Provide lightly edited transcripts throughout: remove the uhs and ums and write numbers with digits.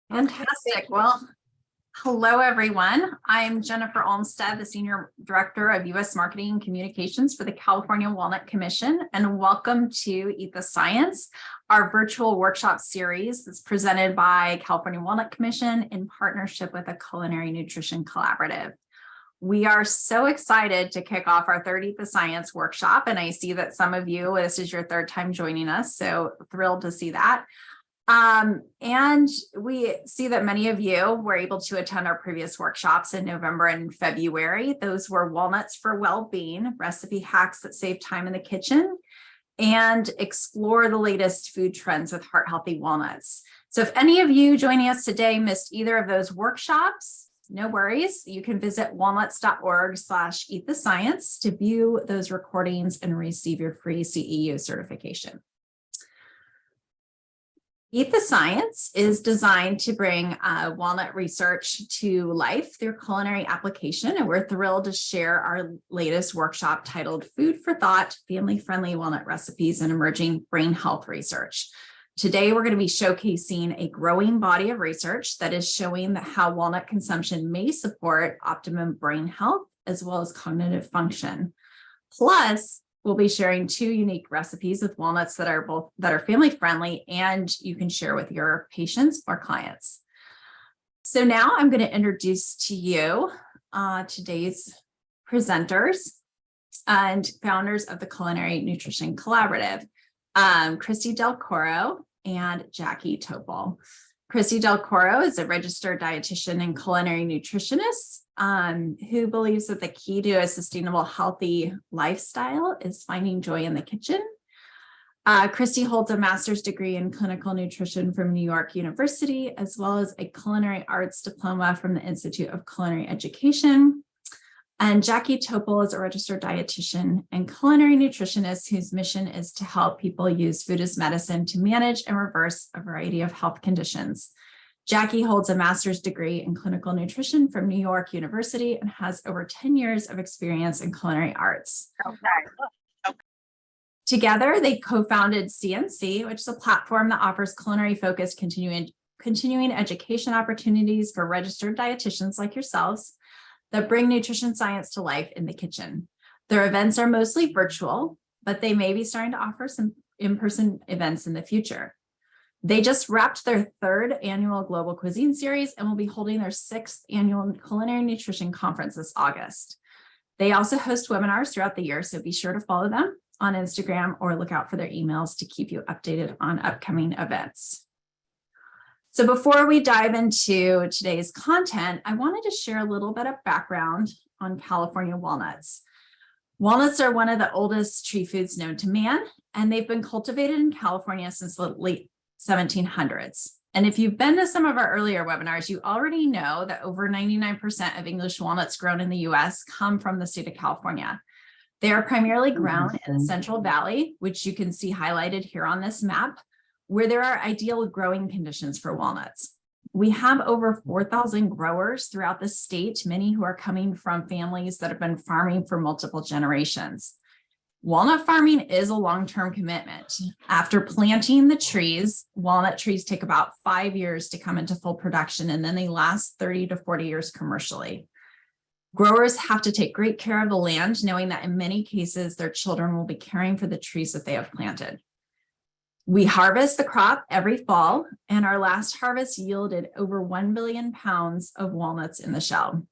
Fantastic. Well, hello, everyone. I'm Jennifer Olmstead, the Senior Director of U.S. Marketing and Communications for the California Walnut Commission, and welcome to Eat the Science, our virtual workshop series that's presented by California Walnut Commission in partnership with a Culinary Nutrition Collaborative. We are so excited to kick off our third Eat the Science workshop, and I see that some of you, this is your third time joining us, so thrilled to see that. And we see that many of you were able to attend our previous workshops in November and February. Those were Walnuts for Well-Being, recipe hacks that save time in the kitchen, and explore the latest food trends with heart-healthy walnuts. So if any of you joining us today missed either of those workshops, no worries. You can visit walnuts.org/eatthescience to view those recordings and receive your free CEU certification. Eat the Science is designed to bring walnut research to life through culinary application, and we're thrilled to share our latest workshop titled Food for Thought, Family-Friendly Walnut Recipes and Emerging Brain Health Research. Today, we're going to be showcasing a growing body of research that is showing that how walnut consumption may support optimum brain health as well as cognitive function. Plus, we'll be sharing two unique recipes with walnuts that are family friendly and you can share with your patients or clients. So now I'm going to introduce to you today's presenters and founders of the Culinary Nutrition Collaborative, Christy Del Coro and Jackie Topol. Christy Del Coro is a registered dietitian and culinary nutritionist who believes that the key to a sustainable, healthy lifestyle is finding joy in the kitchen. Christy holds a master's degree in clinical nutrition from New York University, as well as a culinary arts diploma from the Institute of Culinary Education. And Jackie Topol is a registered dietitian and culinary nutritionist whose mission is to help people use food as medicine to manage and reverse a variety of health conditions. Jackie holds a master's degree in clinical nutrition from New York University and has over 10 years of experience in culinary arts. Together, they co-founded CNC, which is a platform that offers culinary-focused continuing education opportunities for registered dietitians like yourselves that bring nutrition science to life in the kitchen. Their events are mostly virtual, but they may be starting to offer some in-person events in the future. They just wrapped their third annual Global Cuisine Series and will be holding their 6th annual Culinary Nutrition Conference this August. They also host webinars throughout the year, so be sure to follow them on Instagram or look out for their emails to keep you updated on upcoming events. So before we dive into today's content, I wanted to share a little bit of background on California walnuts. Walnuts are one of the oldest tree foods known to man, and they've been cultivated in California since the late 1700s. And if you've been to some of our earlier webinars, you already know that over 99% of English walnuts grown in the US come from the state of California. They are primarily grown in the Central Valley, which you can see highlighted here on this map, where there are ideal growing conditions for walnuts. We have over 4,000 growers throughout the state, many who are coming from families that have been farming for multiple generations. Walnut farming is a long-term commitment. After planting the trees, walnut trees take about 5 years to come into full production, and then they last 30 to 40 years commercially. Growers have to take great care of the land, knowing that in many cases, their children will be caring for the trees that they have planted. We harvest the crop every fall, and our last harvest yielded over 1 billion pounds of walnuts in the shell.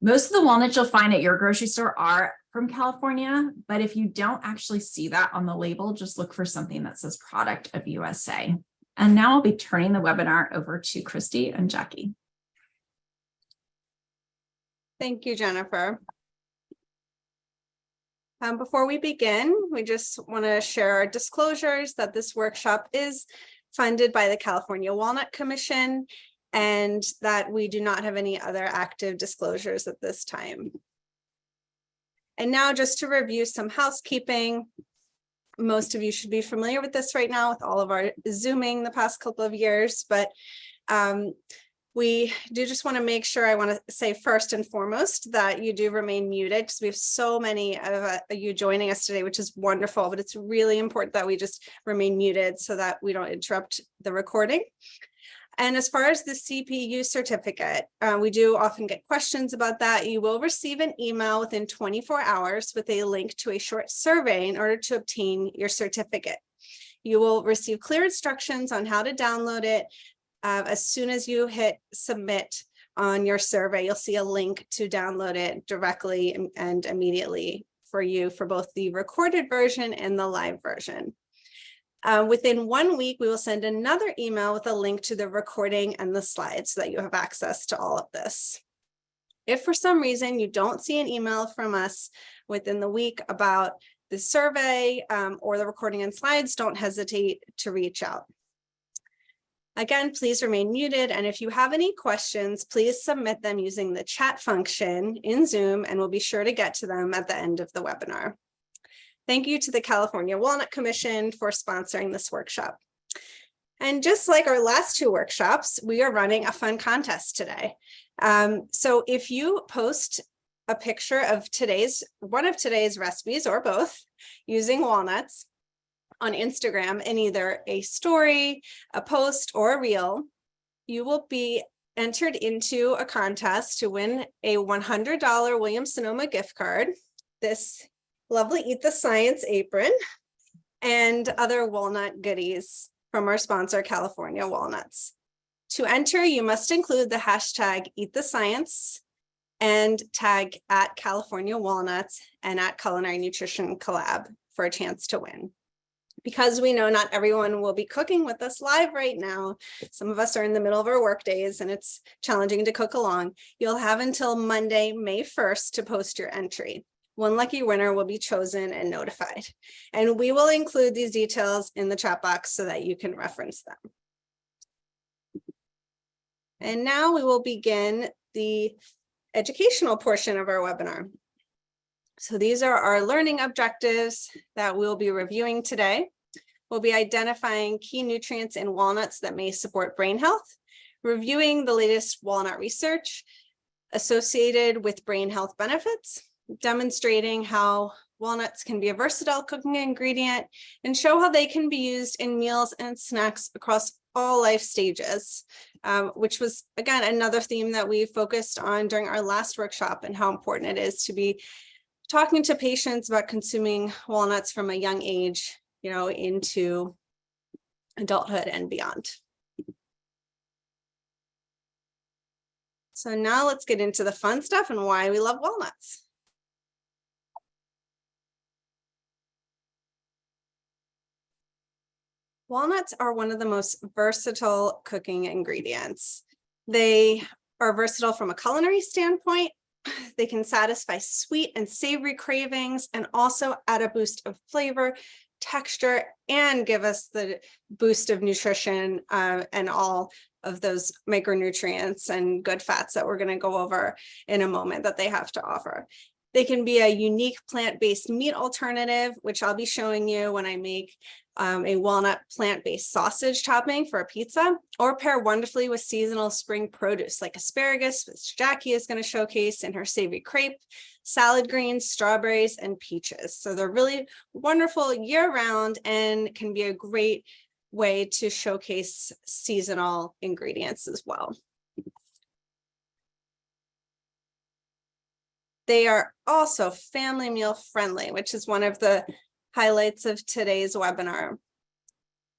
Most of the walnuts you'll find at your grocery store are from California, but if you don't actually see that on the label, just look for something that says product of USA. And now I'll be turning the webinar over to Christy and Jackie. Thank you, Jennifer. Before we begin, we just want to share our disclosures that this workshop is funded by the California Walnut Commission and that we do not have any other active disclosures at this time. And now just to review some housekeeping. Most of you should be familiar with this right now with all of our Zooming the past couple of years, but we do just want to make sure, I want to say first and foremost that you do remain muted because we have so many of you joining us today, which is wonderful, but it's really important that we just remain muted so that we don't interrupt the recording. And as far as the CPU certificate, we do often get questions about that. You will receive an email within 24 hours with a link to a short survey in order to obtain your certificate. You will receive clear instructions on how to download it. As soon as you hit submit on your survey, you'll see a link to download it directly and immediately for you for both the recorded version and the live version. Within 1 week, we will send another email with a link to the recording and the slides so that you have access to all of this. If for some reason you don't see an email from us within the week about the survey or the recording and slides, don't hesitate to reach out. Again, please remain muted. And if you have any questions, please submit them using the chat function in Zoom, and we'll be sure to get to them at the end of the webinar. Thank you to the California Walnut Commission for sponsoring this workshop. And just like our last two workshops, we are running a fun contest today. So if you post a picture of one of today's recipes or both using walnuts on Instagram in either a story, a post, or a reel, you will be entered into a contest to win a $100 Williams-Sonoma gift card, this lovely Eat the Science apron, and other walnut goodies from our sponsor, California Walnuts. To enter, you must include the hashtag Eat the Science and tag at California Walnuts and at Culinary Nutrition Collab for a chance to win. Because we know not everyone will be cooking with us live right now, some of us are in the middle of our work days and it's challenging to cook along, you'll have until Monday, May 1st to post your entry. One lucky winner will be chosen and notified. And we will include these details in the chat box so that you can reference them. And now we will begin the educational portion of our webinar. So these are our learning objectives that we'll be reviewing today. We'll be identifying key nutrients in walnuts that may support brain health, reviewing the latest walnut research associated with brain health benefits, demonstrating how walnuts can be a versatile cooking ingredient, and show how they can be used in meals and snacks across all life stages, which was, again, another theme that we focused on during our last workshop and how important it is to be talking to patients about consuming walnuts from a young age, into adulthood and beyond. So now let's get into the fun stuff and why we love walnuts. Walnuts are one of the most versatile cooking ingredients. They are versatile from a culinary standpoint. They can satisfy sweet and savory cravings and also add a boost of flavor, texture, and give us the boost of nutrition and all of those micronutrients and good fats that we're going to go over in a moment that they have to offer. They can be a unique plant-based meat alternative, which I'll be showing you when I make a walnut plant-based sausage topping for a pizza, or pair wonderfully with seasonal spring produce like asparagus, which Jackie is going to showcase in her savory crepe, salad greens, strawberries, and peaches. So they're really wonderful year-round and can be a great way to showcase seasonal ingredients as well. They are also family meal friendly, which is one of the highlights of today's webinar.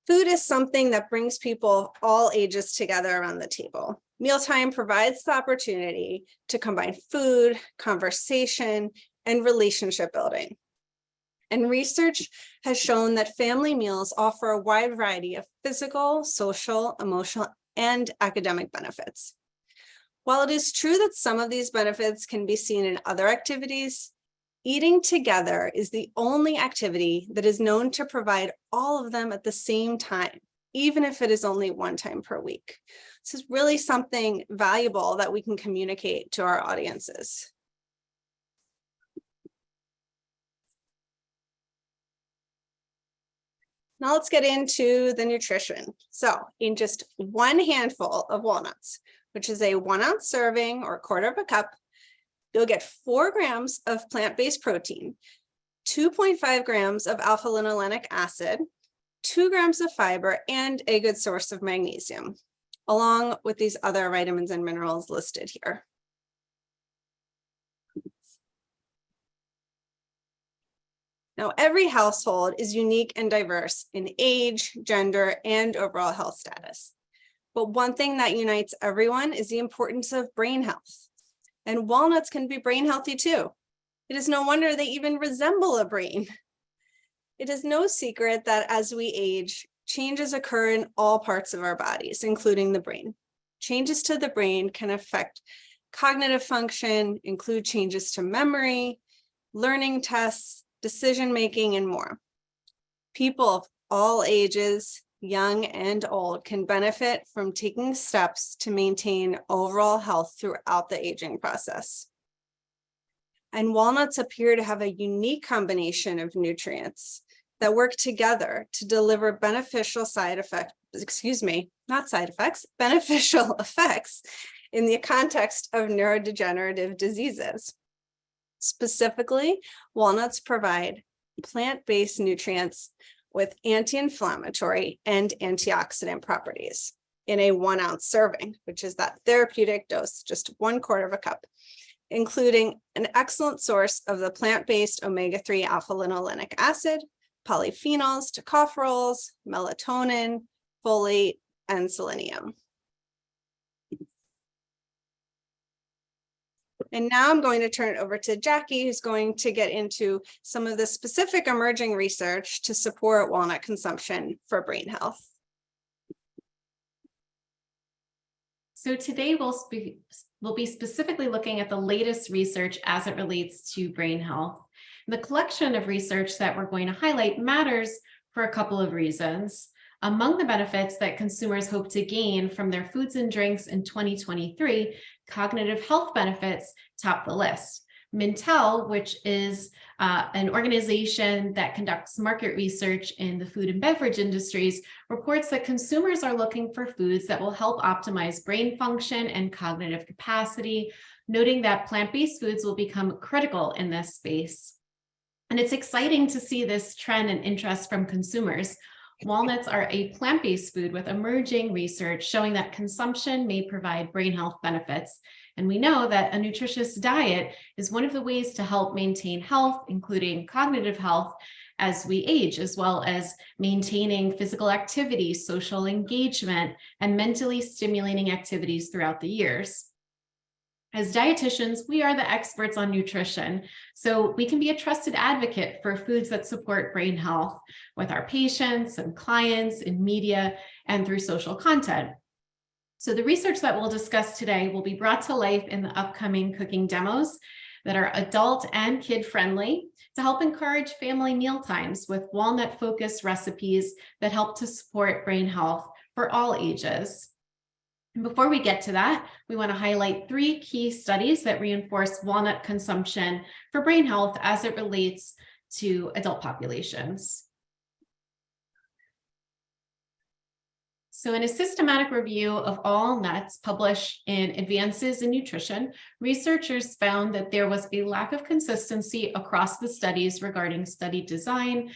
Food is something that brings people of all ages together around the table. Mealtime provides the opportunity to combine food, conversation, and relationship building. And research has shown that family meals offer a wide variety of physical, social, emotional, and academic benefits. While it is true that some of these benefits can be seen in other activities, eating together is the only activity that is known to provide all of them at the same time, even if it is only one time per week. This is really something valuable that we can communicate to our audiences. Now let's get into the nutrition. So in just one handful of walnuts, which is a 1 ounce serving or 1/4 cup, you'll get 4 grams of plant-based protein, 2.5 grams of alpha-linolenic acid, 2 grams of fiber, and a good source of magnesium. along with these other vitamins and minerals listed here. Now, every household is unique and diverse in age, gender, and overall health status. But one thing that unites everyone is the importance of brain health. And walnuts can be brain healthy too. It is no wonder they even resemble a brain. It is no secret that as we age, changes occur in all parts of our bodies, including the brain. Changes to the brain can affect cognitive function, include changes to memory, learning tests, decision-making, and more. People of all ages, young and old, can benefit from taking steps to maintain overall health throughout the aging process. And walnuts appear to have a unique combination of nutrients that work together to deliver beneficial beneficial effects in the context of neurodegenerative diseases. Specifically, walnuts provide plant-based nutrients with anti-inflammatory and antioxidant properties in a 1 ounce serving, which is that therapeutic dose, just 1/4 of a cup, including an excellent source of the plant-based omega-3 alpha-linolenic acid, polyphenols, tocopherols, melatonin, folate, and selenium. And now I'm going to turn it over to Jackie, who's going to get into some of the specific emerging research to support walnut consumption for brain health. So today we'll be specifically looking at the latest research as it relates to brain health. The collection of research that we're going to highlight matters for a couple of reasons. Among the benefits that consumers hope to gain from their foods and drinks in 2023, cognitive health benefits top the list. Mintel, which is an organization that conducts market research in the food and beverage industries, reports that consumers are looking for foods that will help optimize brain function and cognitive capacity, noting that plant-based foods will become critical in this space. And it's exciting to see this trend and interest from consumers. Walnuts are a plant-based food with emerging research showing that consumption may provide brain health benefits. And we know that a nutritious diet is one of the ways to help maintain health, including cognitive health, as we age, as well as maintaining physical activity, social engagement, and mentally stimulating activities throughout the years. As dietitians, we are the experts on nutrition, so we can be a trusted advocate for foods that support brain health with our patients and clients in media and through social content. So the research that we'll discuss today will be brought to life in the upcoming cooking demos that are adult and kid-friendly to help encourage family meal times with walnut-focused recipes that help to support brain health for all ages. And before we get to that, we want to highlight 3 key studies that reinforce walnut consumption for brain health as it relates to adult populations. So in a systematic review of all nuts published in Advances in Nutrition, researchers found that there was a lack of consistency across the studies regarding study design,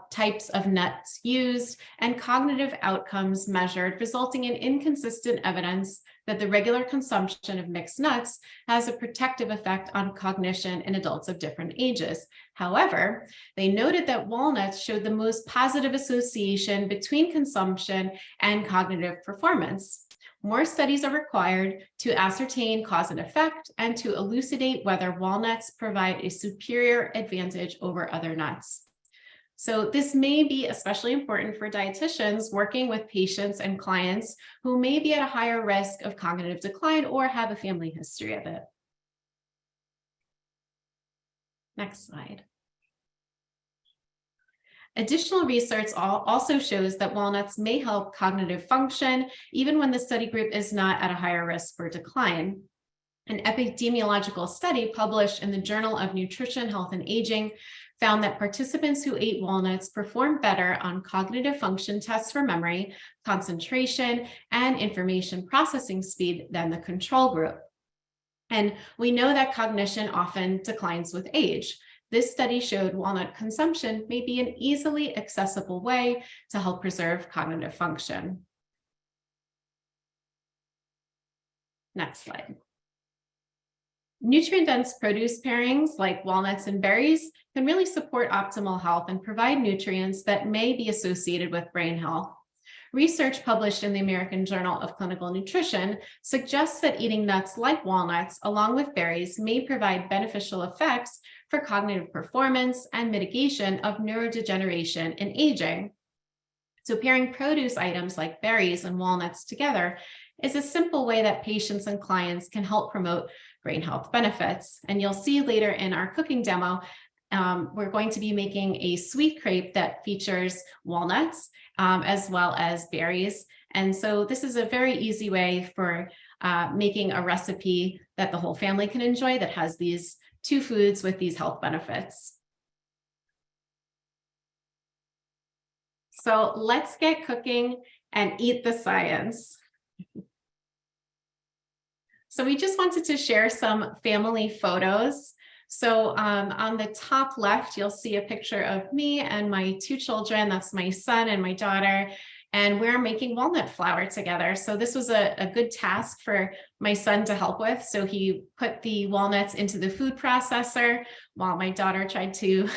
types of nuts used, and cognitive outcomes measured, resulting in inconsistent evidence that the regular consumption of mixed nuts has a protective effect on cognition in adults of different ages. However, they noted that walnuts showed the most positive association between consumption and cognitive performance. More studies are required to ascertain cause and effect and to elucidate whether walnuts provide a superior advantage over other nuts. So this may be especially important for dietitians working with patients and clients who may be at a higher risk of cognitive decline or have a family history of it. Next slide. Additional research also shows that walnuts may help cognitive function even when the study group is not at a higher risk for decline. An epidemiological study published in the Journal of Nutrition, Health, and Aging found that participants who ate walnuts performed better on cognitive function tests for memory, concentration, and information processing speed than the control group. And we know that cognition often declines with age. This study showed walnut consumption may be an easily accessible way to help preserve cognitive function. Next slide. Nutrient-dense produce pairings like walnuts and berries can really support optimal health and provide nutrients that may be associated with brain health. Research published in the American Journal of Clinical Nutrition suggests that eating nuts like walnuts along with berries may provide beneficial effects for cognitive performance and mitigation of neurodegeneration in aging. So pairing produce items like berries and walnuts together is a simple way that patients and clients can help promote brain health benefits. And you'll see later in our cooking demo, we're going to be making a sweet crepe that features walnuts as well as berries. And so this is a very easy way for making a recipe that the whole family can enjoy that has these two foods with these health benefits. So let's get cooking and eat the science. So we just wanted to share some family photos. So on the top left, you'll see a picture of me and my two children. That's my son and my daughter. And we're making walnut flour together. So this was a good task for my son to help with. So he put the walnuts into the food processor while my daughter tried to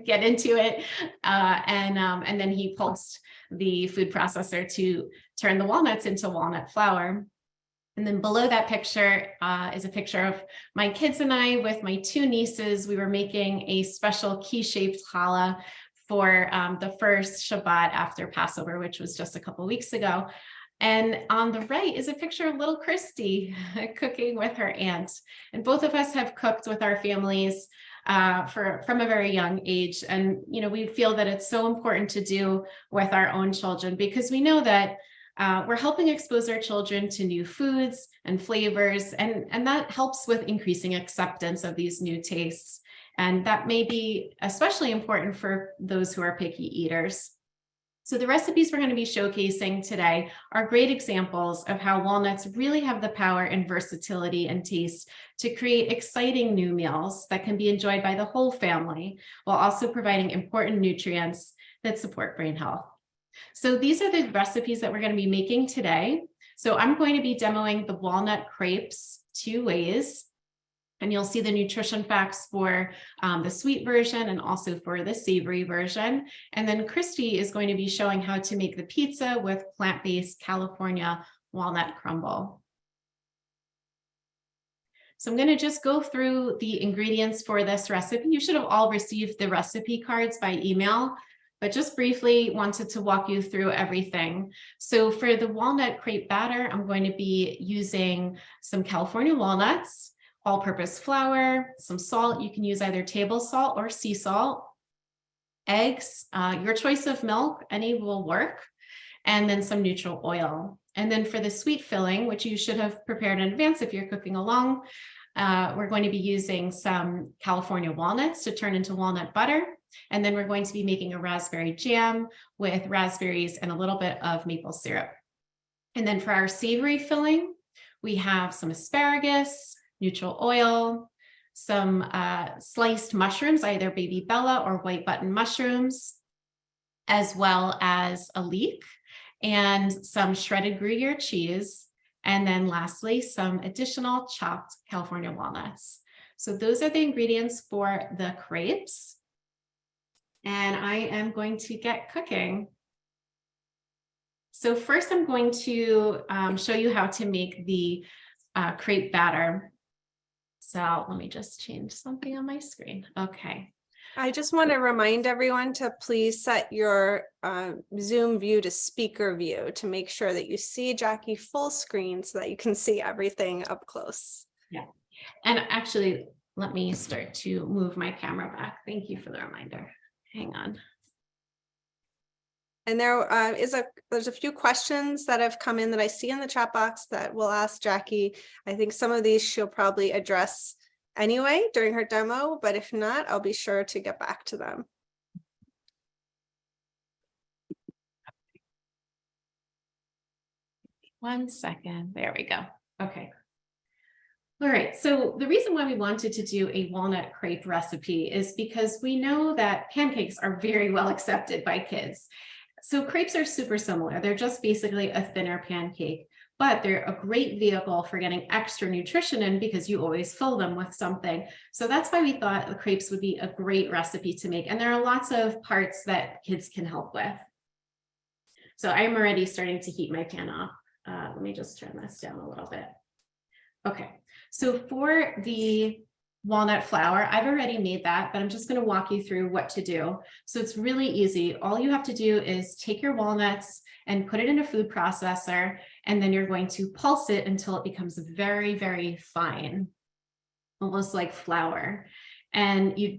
get into it. And then he pulsed the food processor to turn the walnuts into walnut flour. And then below that picture is a picture of my kids and I with my two nieces. We were making a special key-shaped challah for the first Shabbat after Passover, which was just a couple of weeks ago. And on the right is a picture of little Christy cooking with her aunt. And both of us have cooked with our families from a very young age. And, you know, we feel that it's so important to do with our own children because we know that we're helping expose our children to new foods and flavors, and that helps with increasing acceptance of these new tastes. And that may be especially important for those who are picky eaters. So the recipes we're going to be showcasing today are great examples of how walnuts really have the power and versatility and taste to create exciting new meals that can be enjoyed by the whole family, while also providing important nutrients that support brain health. So these are the recipes that we're going to be making today. So I'm going to be demoing the walnut crepes 2 ways. And you'll see the nutrition facts for the sweet version and also for the savory version. And then Christy is going to be showing how to make the pizza with plant-based California walnut crumble. So I'm going to just go through the ingredients for this recipe. You should have all received the recipe cards by email, but just briefly wanted to walk you through everything. So for the walnut crepe batter, I'm going to be using some California walnuts, all-purpose flour, some salt. You can use either table salt or sea salt, eggs, your choice of milk, any will work, and then some neutral oil. And then for the sweet filling, which you should have prepared in advance if you're cooking along, we're going to be using some California walnuts to turn into walnut butter. And then we're going to be making a raspberry jam with raspberries and a little bit of maple syrup. And then for our savory filling, we have some asparagus, neutral oil, some sliced mushrooms, either baby bella or white button mushrooms, as well as a leek and some shredded Gruyere cheese. And then lastly, some additional chopped California walnuts. So those are the ingredients for the crepes. And I am going to get cooking. So first I'm going to show you how to make the crepe batter. So let me just change something on my screen. Okay. I just want to remind everyone to please set your Zoom view to speaker view to make sure that you see Jackie full screen so that you can see everything up close. Yeah. And actually, let me start to move my camera back. Thank you for the reminder. Hang on. And there's a few questions that have come in that I see in the chat box that we'll ask Jackie. I think some of these she'll probably address anyway during her demo, but if not, I'll be sure to get back to them. One second. There we go. Okay. All right, so the reason why we wanted to do a walnut crepe recipe is because we know that pancakes are very well accepted by kids. So crepes are super similar. They're just basically a thinner pancake. but they're a great vehicle for getting extra nutrition in because you always fill them with something. So that's why we thought the crepes would be a great recipe to make. And there are lots of parts that kids can help with. So I'm already starting to heat my pan up. Let me just turn this down a little bit. Okay, so for the walnut flour, I've already made that, but I'm just going to walk you through what to do. So it's really easy. All you have to do is take your walnuts and put it in a food processor, and then you're going to pulse it until it becomes very, very fine, almost like flour. And you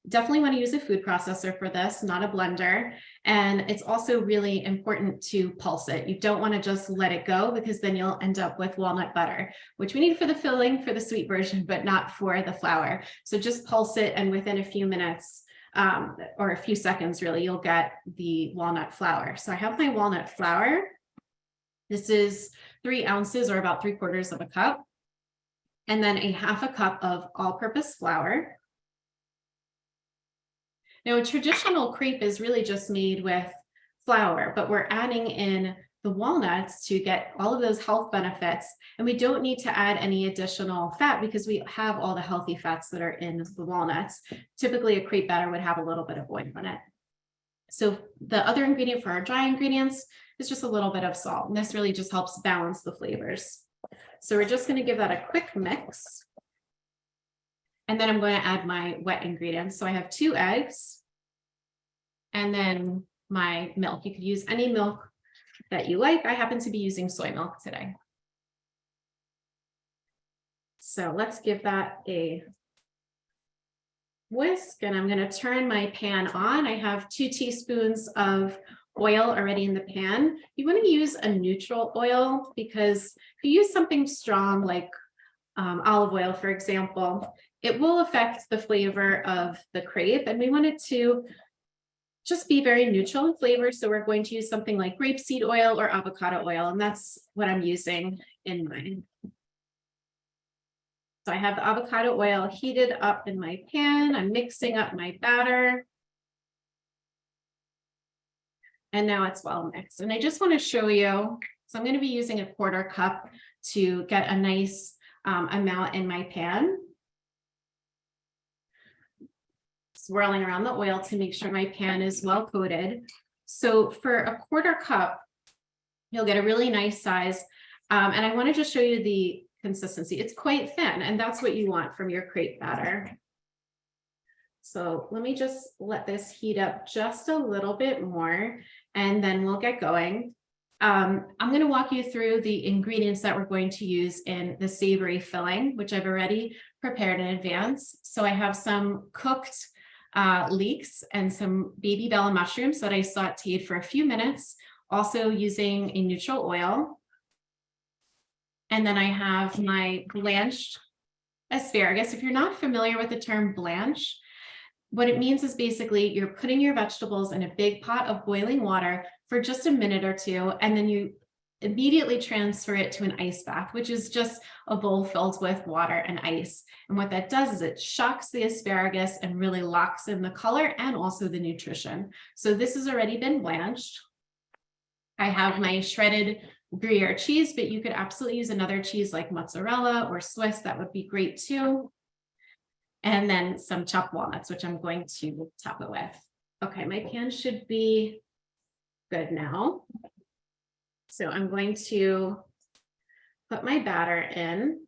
definitely want to use a food processor for this, not a blender. And it's also really important to pulse it. You don't want to just let it go, because then you'll end up with walnut butter, which we need for the filling for the sweet version, but not for the flour. So just pulse it, and within a few minutes or a few seconds, really, you'll get the walnut flour. So I have my walnut flour. This is 3 ounces, or about 3/4 of a cup. And then a 1/2 cup of all-purpose flour. Now, a traditional crepe is really just made with flour, but we're adding in the walnuts to get all of those health benefits. And we don't need to add any additional fat because we have all the healthy fats that are in the walnuts. Typically, a crepe batter would have a little bit of oil in it. So the other ingredient for our dry ingredients is just a little bit of salt. And this really just helps balance the flavors. So we're just going to give that a quick mix. And then I'm going to add my wet ingredients. So I have 2 eggs and then my milk. You could use any milk that you like. I happen to be using soy milk today. So let's give that a whisk, and I'm going to turn my pan on. I have 2 teaspoons of oil already in the pan. You want to use a neutral oil, because if you use something strong like olive oil, for example, it will affect the flavor of the crepe, and we want it to just be very neutral in flavor. So we're going to use something like grapeseed oil or avocado oil, and that's what I'm using in mine. So I have the avocado oil heated up in my pan. I'm mixing up my batter. And now it's well mixed. And I just want to show you, so I'm going to be using a 1/4 cup to get a nice amount in my pan. Swirling around the oil to make sure my pan is well coated. So for a 1/4 cup, you'll get a really nice size. And I want to just show you the consistency. It's quite thin, and that's what you want from your crepe batter. So let me just let this heat up just a little bit more, and then we'll get going. I'm going to walk you through the ingredients that we're going to use in the savory filling, which I've already prepared in advance. So I have some cooked leeks and some baby bella mushrooms that I sauteed for a few minutes, also using a neutral oil. And then I have my blanched asparagus. If you're not familiar with the term blanch, what it means is basically you're putting your vegetables in a big pot of boiling water for just a minute or 2, and then you immediately transfer it to an ice bath, which is just a bowl filled with water and ice. And what that does is it shocks the asparagus and really locks in the color and also the nutrition. So this has already been blanched. I have my shredded Gruyere cheese, but you could absolutely use another cheese like mozzarella or Swiss. That would be great too. And then some chopped walnuts, which I'm going to top it with. Okay, my pan should be good now. So I'm going to put my batter in.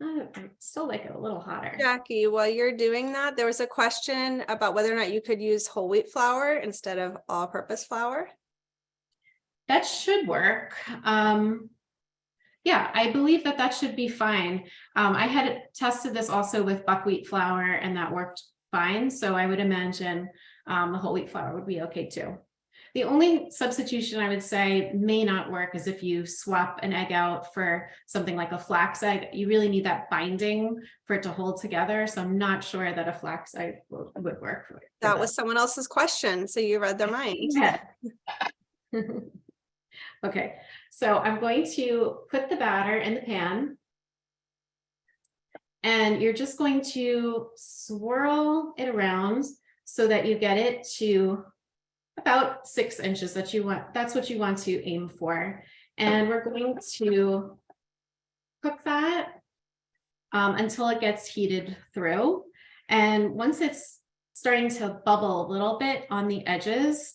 I still like it a little hotter. Jackie, while you're doing that, there was a question about whether or not you could use whole wheat flour instead of all-purpose flour. That should work. Yeah, I believe that should be fine. I had tested this also with buckwheat flour, and that worked fine. So I would imagine the whole wheat flour would be okay too. The only substitution I would say may not work is if you swap an egg out for something like a flax egg. You really need that binding for it to hold together. So I'm not sure that a flax egg would work for it. That was someone else's question, so you read their mind. Yeah. Okay, so I'm going to put the batter in the pan, and you're just going to swirl it around so that you get it to about 6 inches that you want. That's what you want to aim for. And we're going to cook that until it gets heated through. And once it's starting to bubble a little bit on the edges,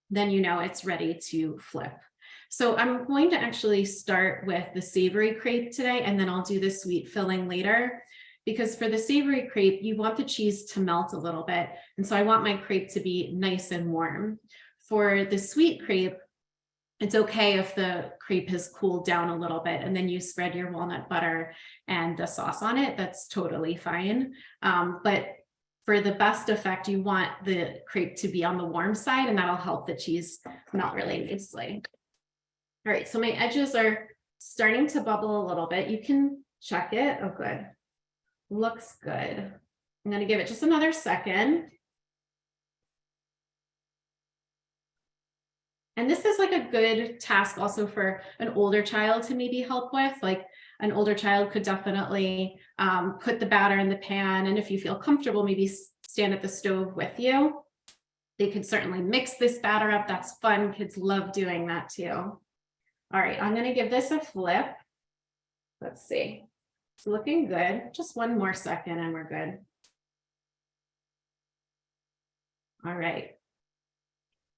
then you know it's ready to flip. So I'm going to actually start with the savory crepe today, and then I'll do the sweet filling later. Because for the savory crepe, you want the cheese to melt a little bit. And so I want my crepe to be nice and warm. For the sweet crepe, it's okay if the crepe has cooled down a little bit and then you spread your walnut butter and the sauce on it. That's totally fine. But for the best effect, you want the crepe to be on the warm side, and that'll help the cheese melt really nicely. All right, so my edges are starting to bubble a little bit. You can check it. Oh, good. Looks good. I'm going to give it just another second. And this is like a good task also for an older child to maybe help with. Like an older child could definitely put the batter in the pan. And if you feel comfortable, maybe stand at the stove with you. They could certainly mix this batter up. That's fun. Kids love doing that too. All right, I'm going to give this a flip. Let's see. It's looking good. Just one more second and we're good. All right.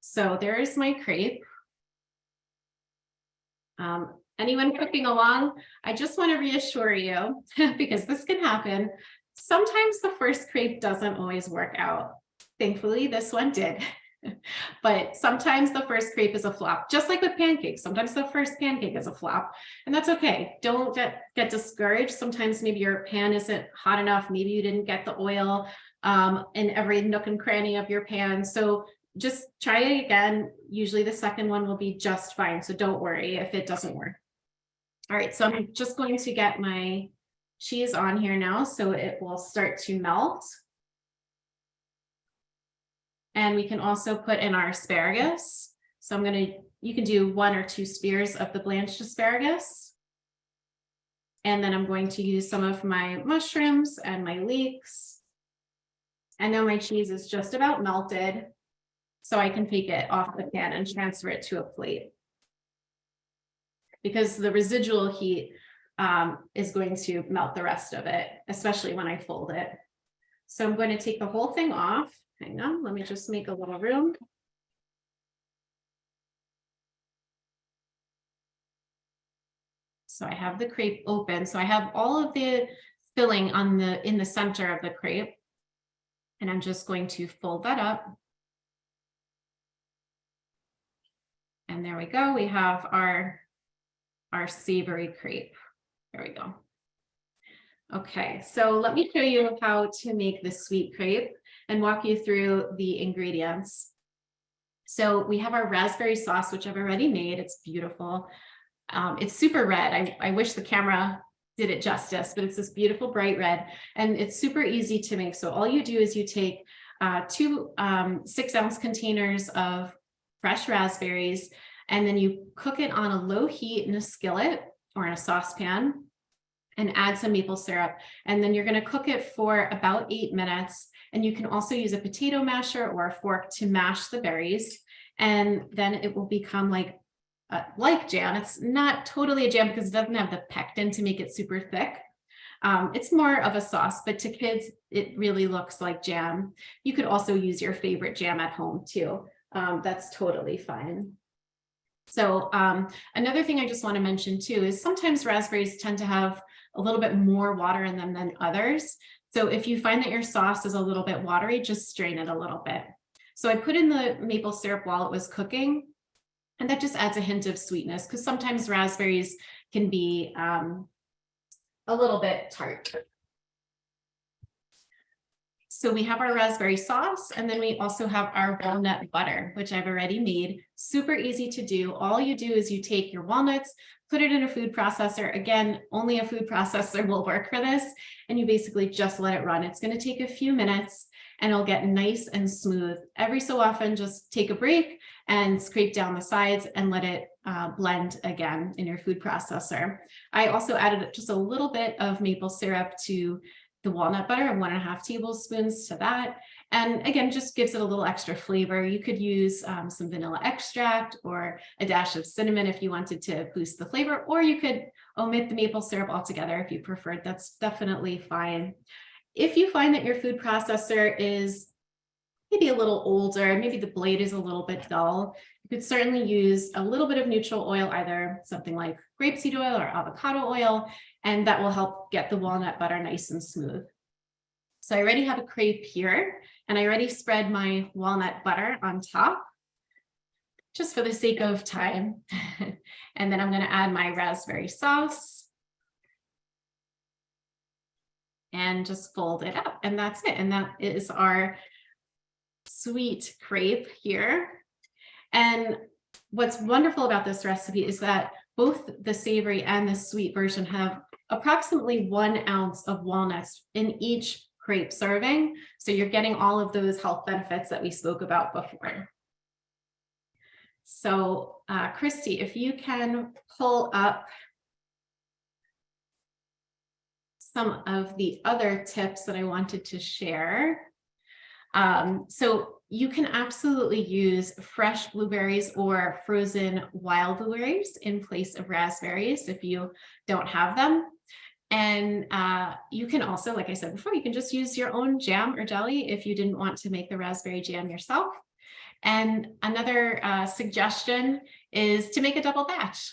So there is my crepe. Anyone cooking along, I just want to reassure you, because this can happen. Sometimes the first crepe doesn't always work out. Thankfully, this one did. But sometimes the first crepe is a flop, just like with pancakes. Sometimes the first pancake is a flop, and that's okay. Don't get discouraged. Sometimes maybe your pan isn't hot enough. Maybe you didn't get the oil in every nook and cranny of your pan. So just try it again. Usually the second one will be just fine. So don't worry if it doesn't work. All right, so I'm just going to get my cheese on here now so it will start to melt. And we can also put in our asparagus. So you can do 1 or 2 spears of the blanched asparagus. And then I'm going to use some of my mushrooms and my leeks. And now my cheese is just about melted. So I can take it off the pan and transfer it to a plate. Because the residual heat is going to melt the rest of it, especially when I fold it. So I'm going to take the whole thing off. Hang on, let me just make a little room. So I have the crepe open. So I have all of the filling in the center of the crepe. And I'm just going to fold that up. And there we go. We have our savory crepe. There we go. Okay, so let me show you how to make the sweet crepe and walk you through the ingredients. So we have our raspberry sauce, which I've already made. It's beautiful. It's super red. I wish the camera did it justice, but it's this beautiful bright red, and it's super easy to make. So all you do is you take 2 6-ounce containers of fresh raspberries, and then you cook it on a low heat in a skillet or in a saucepan, and add some maple syrup. And then you're going to cook it for about 8 minutes. And you can also use a potato masher or a fork to mash the berries. And then it will become like jam. It's not totally a jam because it doesn't have the pectin to make it super thick. It's more of a sauce, but to kids, it really looks like jam. You could also use your favorite jam at home too. That's totally fine. So another thing I just want to mention too is sometimes raspberries tend to have a little bit more water in them than others. So if you find that your sauce is a little bit watery, just strain it a little bit. So I put in the maple syrup while it was cooking, and that just adds a hint of sweetness because sometimes raspberries can be a little bit tart. So we have our raspberry sauce, and then we also have our walnut butter, which I've already made. Super easy to do. All you do is you take your walnuts, put it in a food processor. Again, only a food processor will work for this. And you basically just let it run. It's going to take a few minutes and it'll get nice and smooth. Every so often, just take a break and scrape down the sides and let it blend again in your food processor. I also added just a little bit of maple syrup to the walnut butter, 1.5 tablespoons to that. And again, just gives it a little extra flavor. You could use some vanilla extract or a dash of cinnamon if you wanted to boost the flavor, or you could omit the maple syrup altogether if you preferred. That's definitely fine. If you find that your food processor is maybe a little older, maybe the blade is a little bit dull, you could certainly use a little bit of neutral oil, either something like grapeseed oil or avocado oil, and that will help get the walnut butter nice and smooth. So I already have a crepe here, and I already spread my walnut butter on top, just for the sake of time. And then I'm going to add my raspberry sauce and just fold it up, and that's it. And that is our sweet crepe here. And what's wonderful about this recipe is that both the savory and the sweet version have approximately 1 ounce of walnuts in each crepe serving. So you're getting all of those health benefits that we spoke about before. So Christy, if you can pull up some of the other tips that I wanted to share. So you can absolutely use fresh blueberries or frozen wild blueberries in place of raspberries if you don't have them. And you can also, like I said before, you can just use your own jam or jelly if you didn't want to make the raspberry jam yourself. And another suggestion is to make a double batch.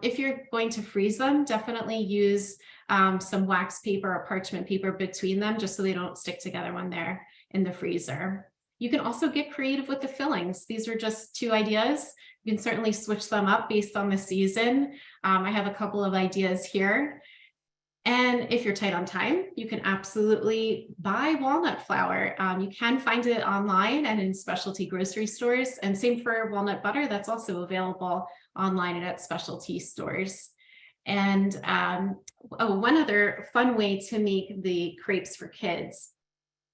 If you're going to freeze them, definitely use some wax paper or parchment paper between them, just so they don't stick together when they're in the freezer. You can also get creative with the fillings. These are just 2 ideas. You can certainly switch them up based on the season. I have a couple of ideas here. And if you're tight on time, you can absolutely buy walnut flour. You can find it online and in specialty grocery stores, and same for walnut butter. That's also available online and at specialty stores. And one other fun way to make the crepes for kids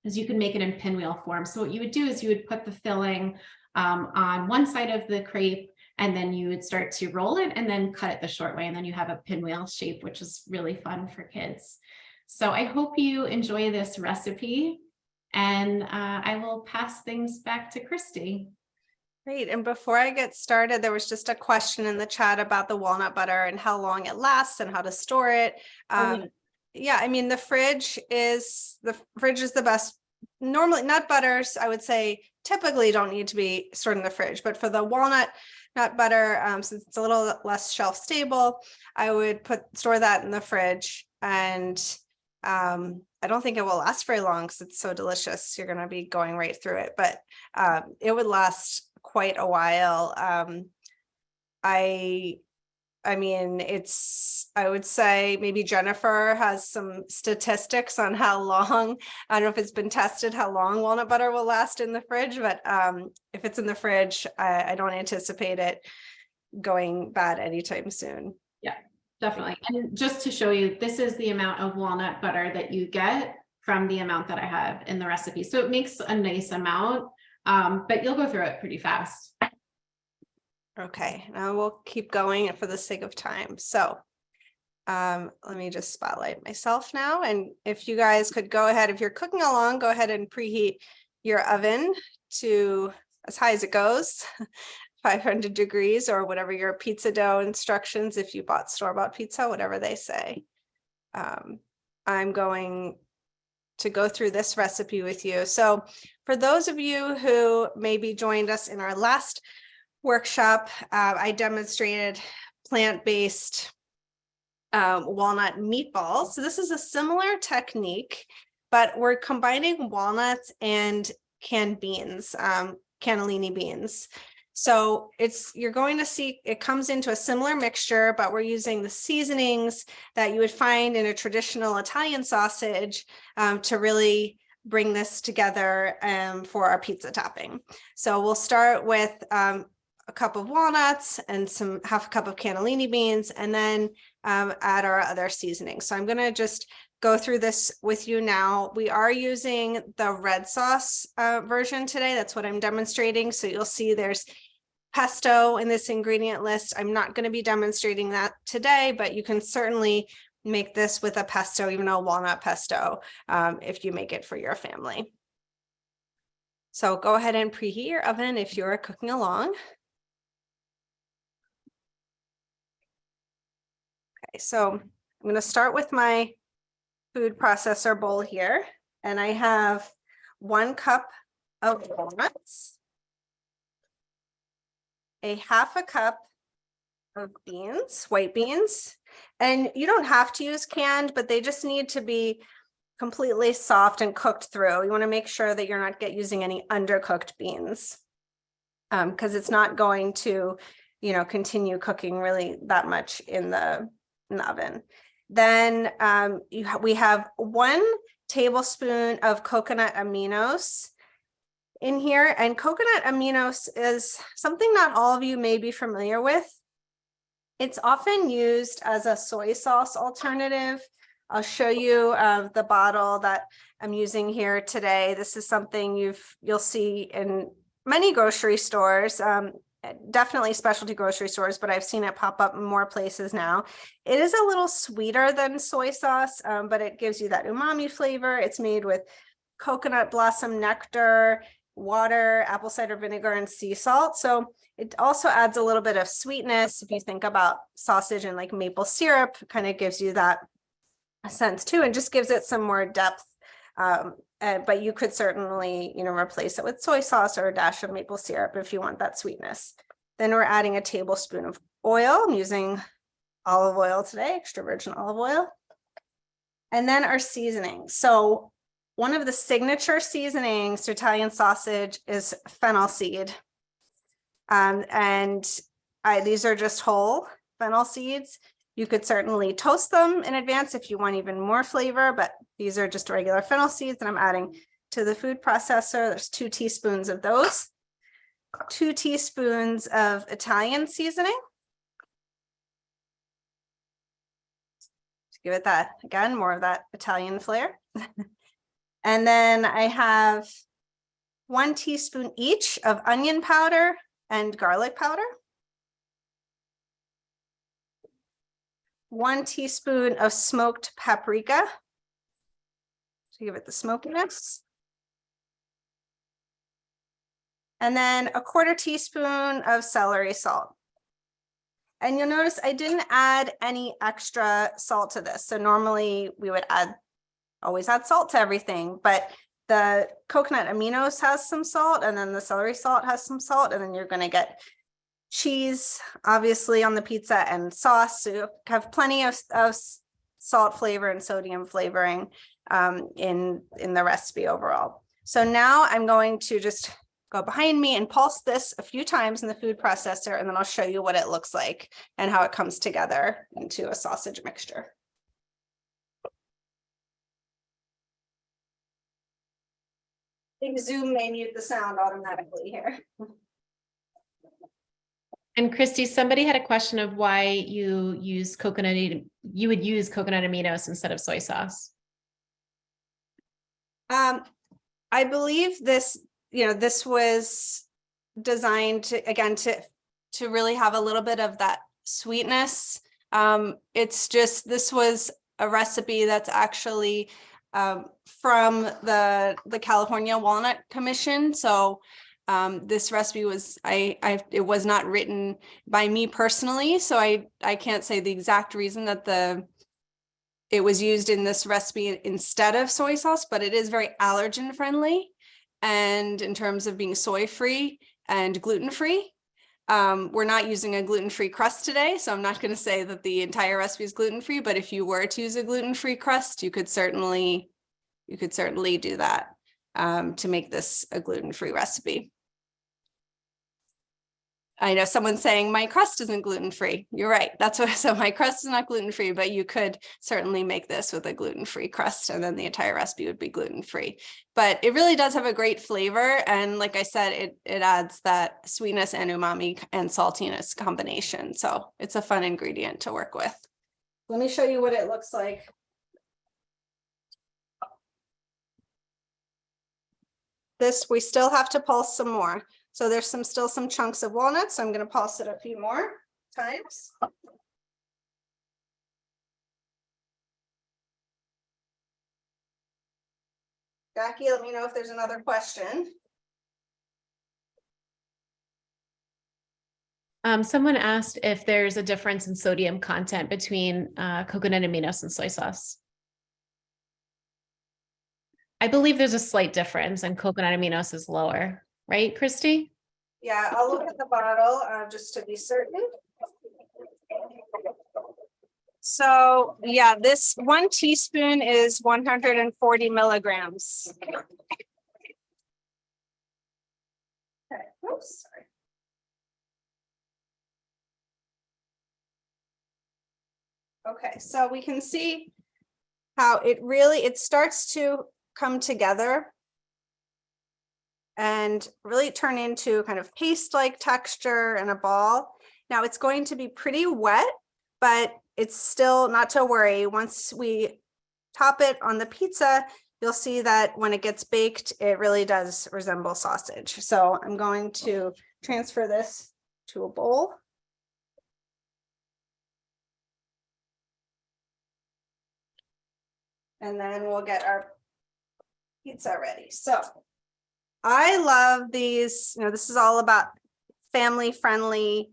is you can make it in pinwheel form. So what you would do is you would put the filling on one side of the crepe, and then you would start to roll it and then cut it the short way. And then you have a pinwheel shape, which is really fun for kids. So I hope you enjoy this recipe, and I will pass things back to Christy. Great. And before I get started, there was just a question in the chat about the walnut butter and how long it lasts and how to store it. Yeah, I mean, the fridge is the best. Normally, nut butters, I would say, typically don't need to be stored in the fridge, but for the walnut nut butter, since it's a little less shelf stable, I would store that in the fridge. And I don't think it will last very long because it's so delicious. You're going to be going right through it, but it would last quite a while. I mean, I would say maybe Jennifer has some statistics on how long, I don't know if it's been tested, how long walnut butter will last in the fridge, but if it's in the fridge, I don't anticipate it going bad anytime soon. Yeah, definitely. And just to show you, this is the amount of walnut butter that you get from the amount that I have in the recipe. So it makes a nice amount, but you'll go through it pretty fast. Okay, now we'll keep going for the sake of time. So let me just spotlight myself now. And if you guys could go ahead, if you're cooking along, go ahead and preheat your oven to as high as it goes, 500 degrees or whatever your pizza dough instructions, if you bought store-bought pizza, whatever they say. I'm going to go through this recipe with you. So for those of you who maybe joined us in our last workshop, I demonstrated plant-based walnut meatballs. So this is a similar technique, but we're combining walnuts and canned beans, cannellini beans. So you're going to see it comes into a similar mixture, but we're using the seasonings that you would find in a traditional Italian sausage to really bring this together for our pizza topping. So we'll start with a cup of walnuts and half a cup of cannellini beans, and then add our other seasonings. So I'm going to just go through this with you now. We are using the red sauce version today. That's what I'm demonstrating. So you'll see there's pesto in this ingredient list. I'm not going to be demonstrating that today, but you can certainly make this with a pesto, even a walnut pesto, if you make it for your family. So go ahead and preheat your oven if you're cooking along. Okay, so I'm going to start with my food processor bowl here, and I have 1 cup of walnuts, a 1/2 cup of beans, white beans, and you don't have to use canned, but they just need to be completely soft and cooked through. You want to make sure that you're not using any undercooked beans, because it's not going to, continue cooking really that much in the oven. Then we have 1 tablespoon of coconut aminos in here, and coconut aminos is something not all of you may be familiar with. It's often used as a soy sauce alternative. I'll show you the bottle that I'm using here today. This is something you'll see in many grocery stores, definitely specialty grocery stores, but I've seen it pop up in more places now. It is a little sweeter than soy sauce, but it gives you that umami flavor. It's made with coconut blossom nectar, water, apple cider vinegar, and sea salt. So it also adds a little bit of sweetness. If you think about sausage and like maple syrup, kind of gives you that sense too, and just gives it some more depth. But you could certainly, replace it with soy sauce or a dash of maple syrup if you want that sweetness. Then we're adding a tablespoon of oil. I'm using olive oil today, extra virgin olive oil. And then our seasoning. So one of the signature seasonings to Italian sausage is fennel seed. These are just whole fennel seeds. You could certainly toast them in advance if you want even more flavor, but these are just regular fennel seeds that I'm adding to the food processor. There's 2 teaspoons of those, 2 teaspoons of Italian seasoning. To give it that, again, more of that Italian flair. And then I have 1 teaspoon each of onion powder and garlic powder. 1 teaspoon of smoked paprika to give it the smokiness. And then a 1/4 teaspoon of celery salt. And you'll notice I didn't add any extra salt to this. So normally we would always add salt to everything, but the coconut aminos has some salt, and then the celery salt has some salt, and then you're going to get cheese, obviously, on the pizza, and sauce. So you have plenty of salt flavor and sodium flavoring in the recipe overall. So now I'm going to just go behind me and pulse this a few times in the food processor, and then I'll show you what it looks like and how it comes together into a sausage mixture. I think Zoom may mute the sound automatically here. And Christy, somebody had a question of why you would use coconut aminos instead of soy sauce. I believe this was designed to really have a little bit of that sweetness. It's just, this was a recipe that's actually from the California Walnut Commission. So this recipe was, it was not written by me personally, so I can't say the exact reason that it was used in this recipe instead of soy sauce, but it is very allergen friendly. And in terms of being soy free and gluten free, we're not using a gluten-free crust today, so I'm not going to say that the entire recipe is gluten-free, but if you were to use a gluten-free crust, you could certainly do that to make this a gluten-free recipe. I know someone's saying my crust isn't gluten-free. You're right. So my crust is not gluten-free, but you could certainly make this with a gluten-free crust, and then the entire recipe would be gluten-free. But it really does have a great flavor. And like I said, it adds that sweetness and umami and saltiness combination. So it's a fun ingredient to work with. Let me show you what it looks like. This, we still have to pulse some more. So there's still some chunks of walnuts. So I'm going to pulse it a few more times. Jackie, let me know if there's another question. Someone asked if there's a difference in sodium content between coconut aminos and soy sauce. I believe there's a slight difference and coconut aminos is lower, right, Christy? Yeah, I'll look at the bottle just to be certain. So yeah, this 1 teaspoon is 140 milligrams. Okay, oops, sorry. Okay, so we can see how it starts to come together and really turn into kind of paste-like texture and a ball. Now it's going to be pretty wet, but it's still not to worry. Once we top it on the pizza, you'll see that when it gets baked, it really does resemble sausage. So I'm going to transfer this to a bowl. And then we'll get our pizza ready. So I love these, this is all about family-friendly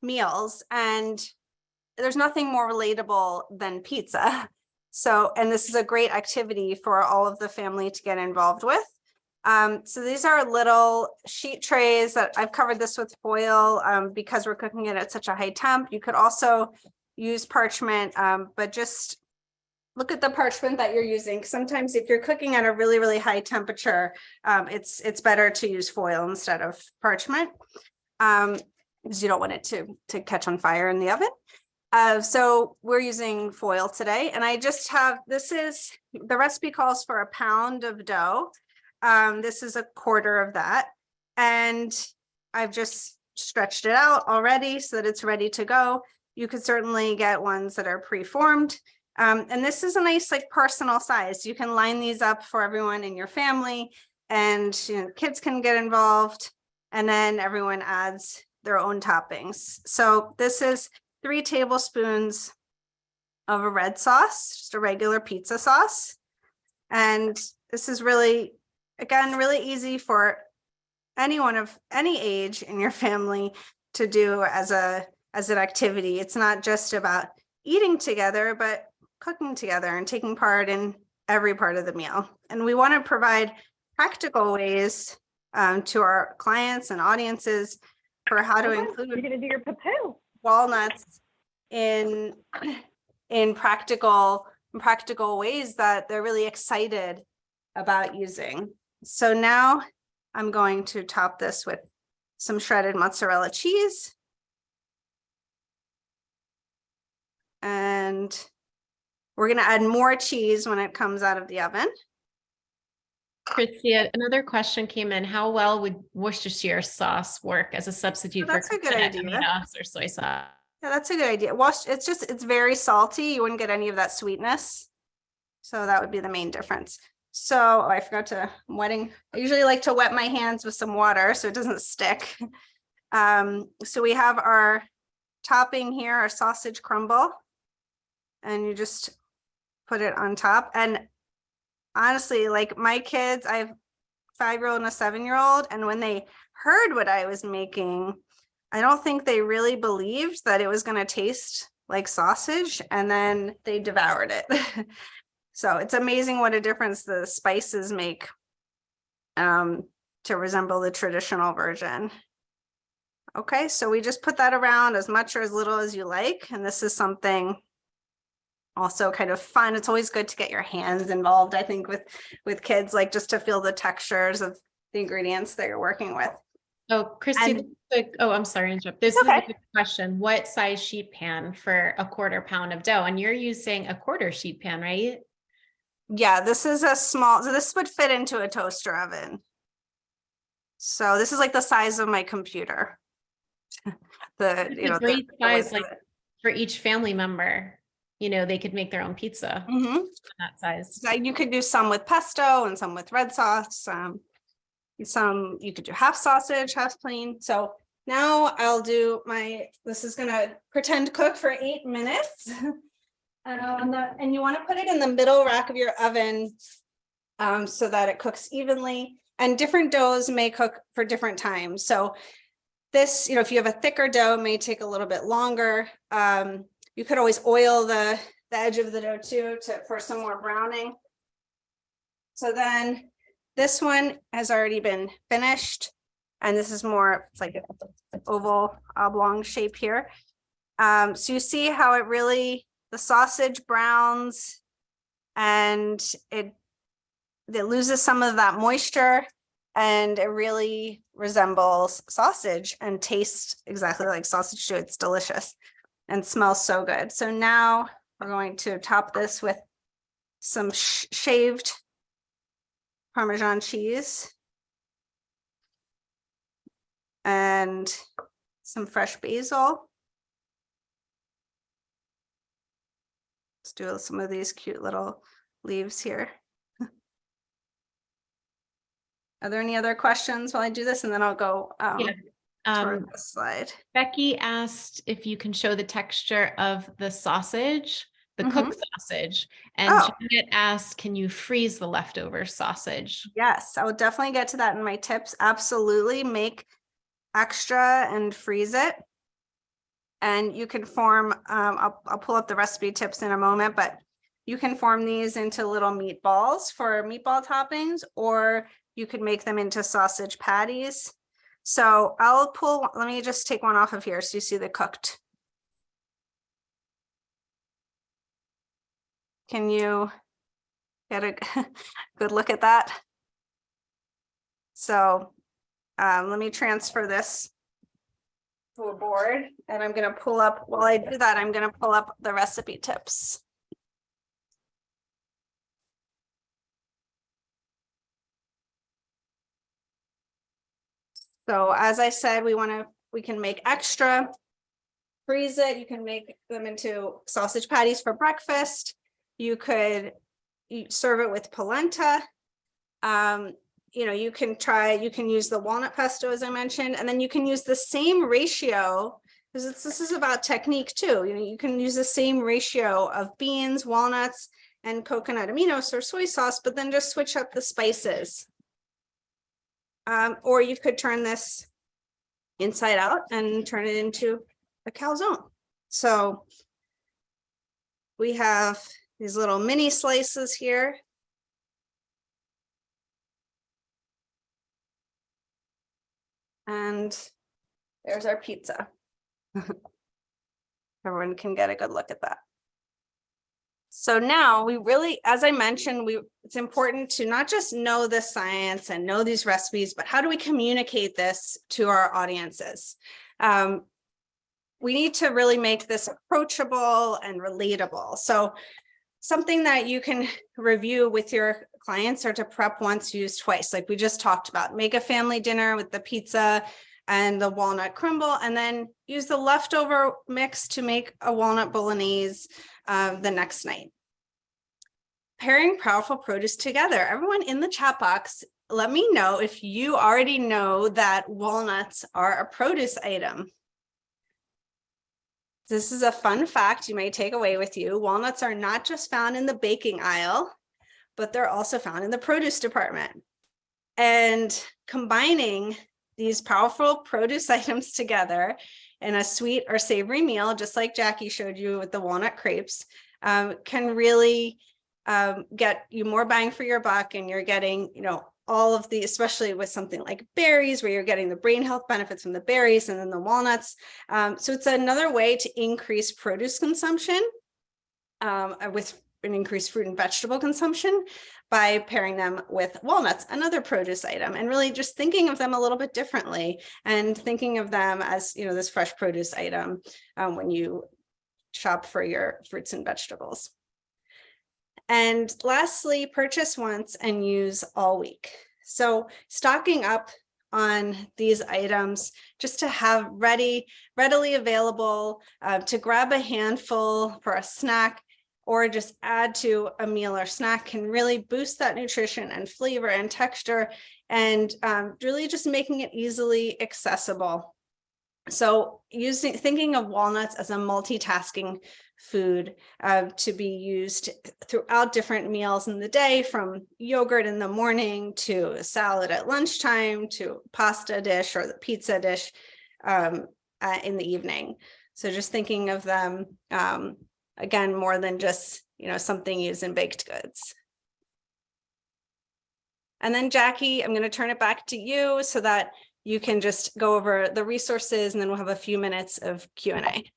meals, and there's nothing more relatable than pizza. So, and this is a great activity for all of the family to get involved with. So these are little sheet trays that I've covered this with foil because we're cooking it at such a high temp. You could also use parchment, but just look at the parchment that you're using. Sometimes if you're cooking at a really, really high temperature, it's better to use foil instead of parchment because you don't want it to catch on fire in the oven. So we're using foil today, and I just have, the recipe calls for 1 pound of dough. This is 1/4 of that. And I've just stretched it out already so that it's ready to go. You could certainly get ones that are pre-formed. And this is a nice personal size. You can line these up for everyone in your family, and kids can get involved, and then everyone adds their own toppings. So this is 3 tablespoons of a red sauce, just a regular pizza sauce. And this is really, again, really easy for anyone of any age in your family to do as an activity. It's not just about eating together, but cooking together and taking part in every part of the meal. And we want to provide practical ways to our clients and audiences for how to include You're gonna do your poo-poo. walnuts in practical ways that they're really excited about using. So now I'm going to top this with some shredded mozzarella cheese. And we're going to add more cheese when it comes out of the oven. Christy, another question came in. How well would Worcestershire sauce work as a substitute That's for a good idea. aminos or soy sauce? Yeah, that's a good idea. It's very salty. You wouldn't get any of that sweetness. So that would be the main difference. So I forgot to, I usually like to wet my hands with some water so it doesn't stick. So we have our topping here, our sausage crumble, and you just put it on top. And honestly, my kids, I have a 5-year-old and a 7-year-old, and when they heard what I was making, I don't think they really believed that it was going to taste like sausage, and then they devoured it. So it's amazing what a difference the spices make to resemble the traditional version. Okay, so we just put that around as much or as little as you like. And this is something also kind of fun. It's always good to get your hands involved, I think, with kids, just to feel the textures of the ingredients that you're working with. Oh, Christy, I'm sorry to interrupt. This is a good question. What size sheet pan for 1/4 pound of dough? And you're using a 1/4 sheet pan, right? Yeah, this is a small, so this would fit into a toaster oven. So this is the size of my computer. Great size, for each family member, they could make their own pizza in that size. So you could do some with pesto and some with red sauce. Some you could do half sausage, half plain. So now I'll do this is gonna pretend cook for 8 minutes. And you want to put it in the middle rack of your oven so that it cooks evenly. And different doughs may cook for different times. So This, if you have a thicker dough, it may take a little bit longer. You could always oil the edge of the dough too for some more browning. So then this one has already been finished. And this is more, it's like an oval oblong shape here. So you see how it really, the sausage browns and it loses some of that moisture, and it really resembles sausage and tastes exactly like sausage too. It's delicious and smells so good. So now we're going to top this with some shaved Parmesan cheese and some fresh basil. Let's do some of these cute little leaves here. Are there any other questions while I do this? And then I'll go toward this slide. Becky asked if you can show the texture of the sausage, the cooked sausage. And Janet asked, can you freeze the leftover sausage? Yes, I will definitely get to that in my tips. Absolutely. Make extra and freeze it. And you can form, I'll pull up the recipe tips in a moment, but you can form these into little meatballs for meatball toppings, or you could make them into sausage patties. So let me just take one off of here so you see the cooked. Can you get a good look at that? So let me transfer this to a board, and I'm going to pull up, while I do that, I'm going to pull up the recipe tips. So as I said, we can make extra, freeze it. You can make them into sausage patties for breakfast. You could serve it with polenta. You can use the walnut pesto, as I mentioned, and then you can use the same ratio, because this is about technique too. You can use the same ratio of beans, walnuts, and coconut aminos or soy sauce, but then just switch up the spices. Or you could turn this inside out and turn it into a calzone. So we have these little mini slices here. And there's our pizza. Everyone can get a good look at that. So now we really, as I mentioned, it's important to not just know the science and know these recipes, but how do we communicate this to our audiences? We need to really make this approachable and relatable. So something that you can review with your clients or to prep once, use twice, like we just talked about. Make a family dinner with the pizza and the walnut crumble, and then use the leftover mix to make a walnut bolognese the next night. Pairing powerful produce together. Everyone in the chat box, let me know if you already know that walnuts are a produce item. This is a fun fact you may take away with you. Walnuts are not just found in the baking aisle, but they're also found in the produce department. And combining these powerful produce items together in a sweet or savory meal, just like Jackie showed you with the walnut crepes, can really get you more bang for your buck, and you're getting, all of the, especially with something like berries, where you're getting the brain health benefits from the berries and then the walnuts. So it's another way to increase produce consumption with an increased fruit and vegetable consumption by pairing them with walnuts, another produce item, and really just thinking of them a little bit differently and thinking of them as, this fresh produce item when you shop for your fruits and vegetables. And lastly, purchase once and use all week. So stocking up on these items just to have readily available, to grab a handful for a snack, or just add to a meal or snack, can really boost that nutrition and flavor and texture, and really just making it easily accessible. So thinking of walnuts as a multitasking food to be used throughout different meals in the day, from yogurt in the morning to a salad at lunchtime to pasta dish or the pizza dish. in the evening. So just thinking of them, again, more than just, something used in baked goods. And then Jackie, I'm going to turn it back to you so that you can just go over the resources, and then we'll have a few minutes of Q&A.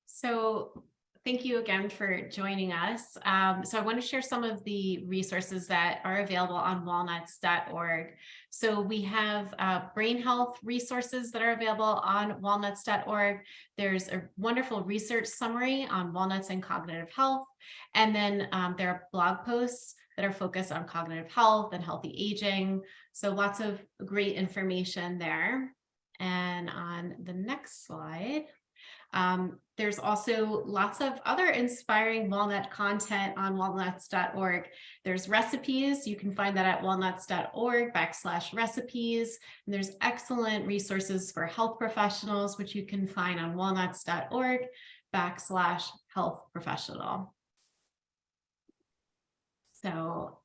So thank you again for joining us. So I want to share some of the resources that are available on walnuts.org. So we have brain health resources that are available on walnuts.org. There's a wonderful research summary on walnuts and cognitive health. And then there are blog posts that are focused on cognitive health and healthy aging. So lots of great information there. And on the next slide, there's also lots of other inspiring walnut content on walnuts.org. There's recipes. You can find that at walnuts.org/recipes. And there's excellent resources for health professionals, which you can find on walnuts.org/health-professional. So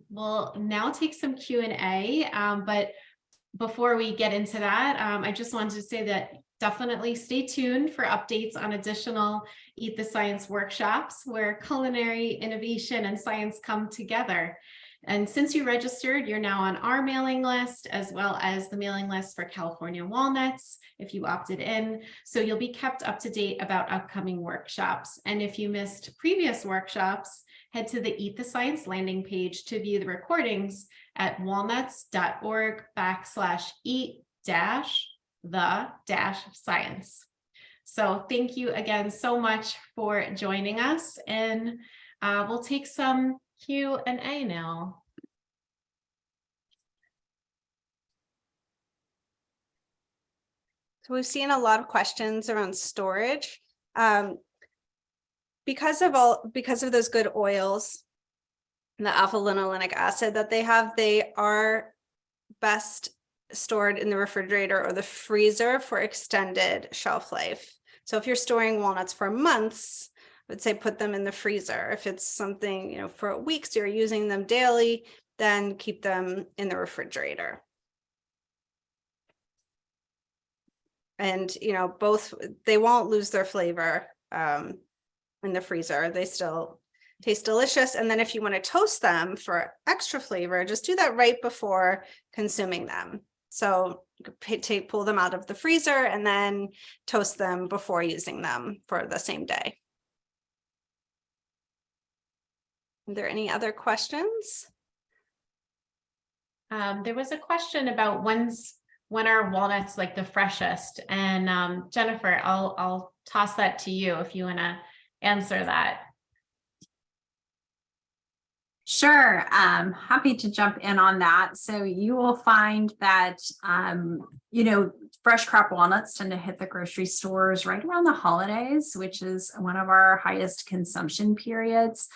we'll now take some Q&A, but before we get into that, I just wanted to say that definitely stay tuned for updates on additional Eat the Science workshops where culinary, innovation, and science come together. And since you registered, you're now on our mailing list, as well as the mailing list for California Walnuts, if you opted in. So you'll be kept up to date about upcoming workshops. And if you missed previous workshops, head to the Eat the Science landing page to view the recordings at walnuts.org/eat-the-science. So thank you again so much for joining us, and we'll take some Q&A now. So we've seen a lot of questions around storage. Because of those good oils, the alpha linolenic acid that they have, they are best stored in the refrigerator or the freezer for extended shelf life. So if you're storing walnuts for months, I would say put them in the freezer. If it's something, for weeks, you're using them daily, then keep them in the refrigerator. And, both, they won't lose their flavor in the freezer. They still taste delicious. And then if you want to toast them for extra flavor, just do that right before consuming them. So pull them out of the freezer and then toast them before using them for the same day. Are there any other questions? There was a question about when are walnuts like the freshest? And Jennifer, I'll toss that to you if you want to answer that. Sure, happy to jump in on that. So you will find that, fresh crop walnuts tend to hit the grocery stores right around the holidays, which is one of our highest consumption periods.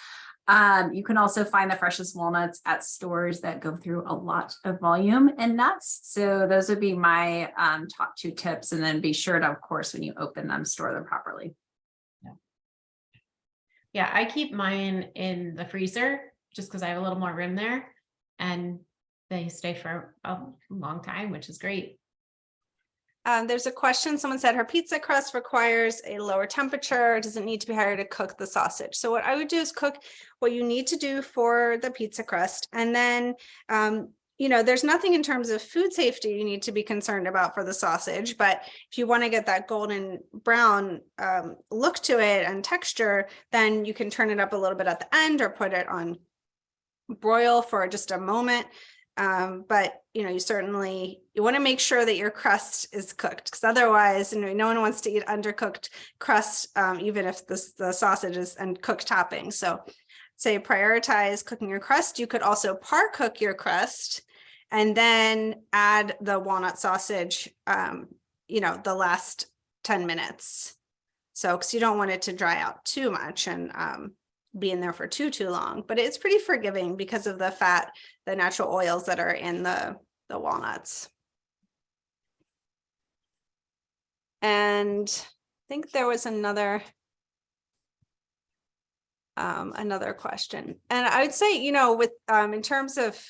You can also find the freshest walnuts at stores that go through a lot of volume and nuts. So those would be my top two tips. And then be sure to, of course, when you open them, store them properly. Yeah, I keep mine in the freezer just because I have a little more room there, and they stay for a long time, which is great. There's a question. Someone said her pizza crust requires a lower temperature. Does it need to be higher to cook the sausage? So what I would do is cook what you need to do for the pizza crust. And then, there's nothing in terms of food safety you need to be concerned about for the sausage. But if you want to get that golden brown look to it and texture, then you can turn it up a little bit at the end or put it on broil for just a moment. But you want to make sure that your crust is cooked, because otherwise, no one wants to eat undercooked crust, even if the sausage is and cooked topping. So say prioritize cooking your crust. You could also par cook your crust and then add the walnut sausage, the last 10 minutes. So, because you don't want it to dry out too much and be in there for too long, but it's pretty forgiving because of the fat, the natural oils that are in the walnuts. And I think there was another question, and I would say, with in terms of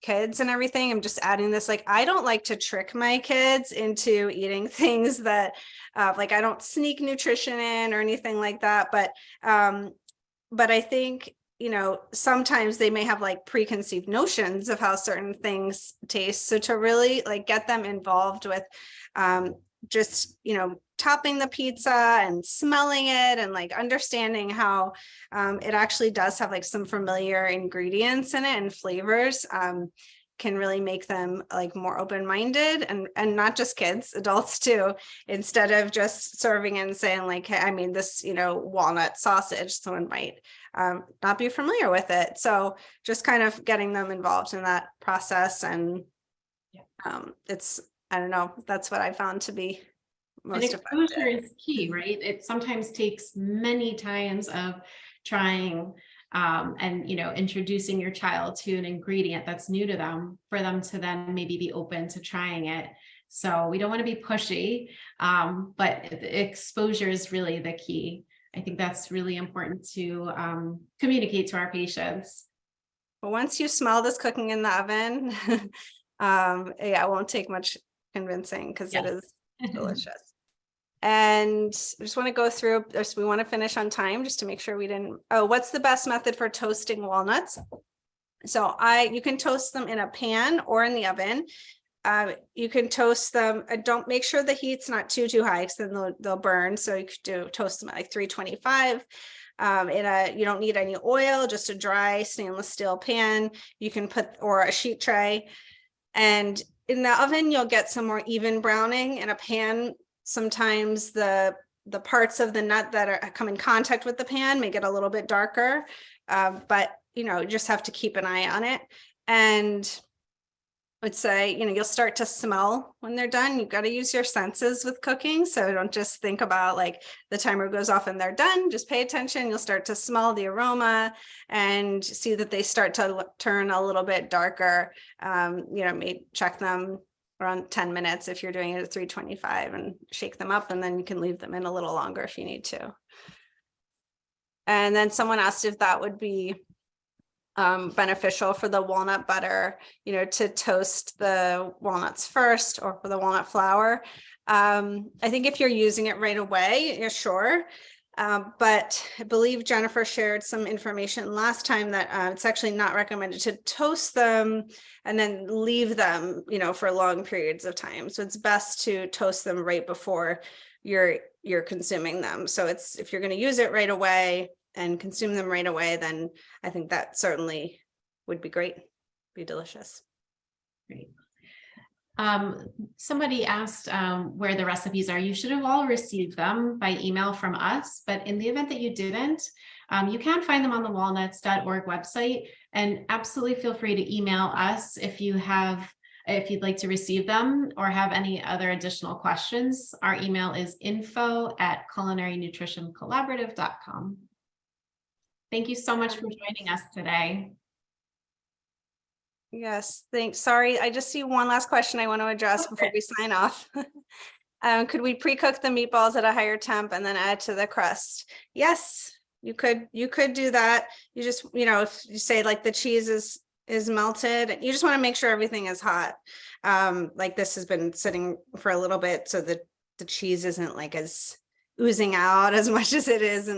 kids and everything, I'm just adding this, like, I don't like to trick my kids into eating things that like I don't sneak nutrition in or anything like that. But I think, you know, sometimes they may have like preconceived notions of how certain things taste. So to really like get them involved with just, you know, topping the pizza and smelling it and like understanding how it actually does have like some familiar ingredients in it and flavors can really make them like more open-minded, and not just kids, adults too, instead of just serving and saying like, hey, I mean, this, you know, walnut sausage, someone might not be familiar with it. So just kind of getting them involved in that process. And it's, I don't know, that's what I found to be most exposure effective. is key, right? It sometimes takes many times of trying and, you know, introducing your child to an ingredient that's new to them for them to then maybe be open to trying it. So we don't want to be pushy, but exposure is really the key. I think that's really important to communicate to our patients. But once you smell this cooking in the oven, yeah, it won't take much convincing because it is delicious. And I just want to go through this. We want to finish on time just to make sure we didn't. Oh, what's the best method for toasting walnuts? So you can toast them in a pan or in the oven. You can toast them. Don't make sure the heat's not too high because then they'll burn. So you could toast them at like 325. You don't need any oil, just a dry stainless steel pan. You can put, or a sheet tray. And in the oven, you'll get some more even browning. In a pan, sometimes the parts of the nut that come in contact with the pan may get a little bit darker, but you know, you just have to keep an eye on it. And I would say, you know, you'll start to smell when they're done. You've got to use your senses with cooking. So don't just think about like the timer goes off and they're done. Just pay attention. You'll start to smell the aroma and see that they start to turn a little bit darker. You know, maybe check them around 10 minutes if you're doing it at 325 and shake them up, and then you can leave them in a little longer if you need to. And then someone asked if that would be beneficial for the walnut butter, you know, to toast the walnuts first or for the walnut flour. I think if you're using it right away, you're sure. But I believe Jennifer shared some information last time that it's actually not recommended to toast them and then leave them, you know, for long periods of time. So it's best to toast them right before you're consuming them. So it's, if you're going to use it right away and consume them right away, then I think that certainly would be great, be delicious. Great. Somebody asked where the recipes are. You should have all received them by email from us, but in the event that you didn't, you can find them on the walnuts.org website, and absolutely feel free to email us if you'd like to receive them or have any other additional questions. Our email is info@culinarynutritioncollaborative.com. Thank you so much for joining us today. Yes, thanks. Sorry, I just see one last question I want to address before we sign off. Could we pre-cook the meatballs at a higher temp and then add to the crust? Yes, you could do that. You just, you know, if you say like the cheese is melted, you just want to make sure everything is hot. Like this has been sitting for a little bit so that the cheese isn't like as oozing out as much as it is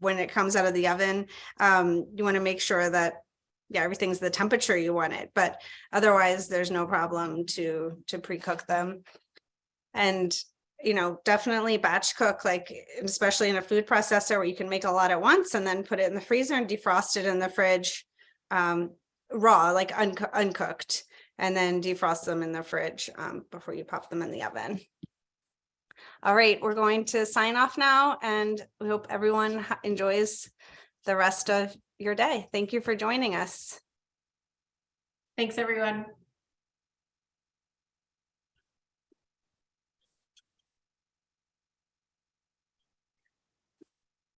when it comes out of the oven. You want to make sure that everything's the temperature you want it, but otherwise there's no problem to pre-cook them. And you know, definitely batch cook, like especially in a food processor where you can make a lot at once and then put it in the freezer and defrost it in the fridge raw, like uncooked, and then defrost them in the fridge before you pop them in the oven. All right, we're going to sign off now, and we hope everyone enjoys the rest of your day. Thank you for joining us. Thanks, everyone.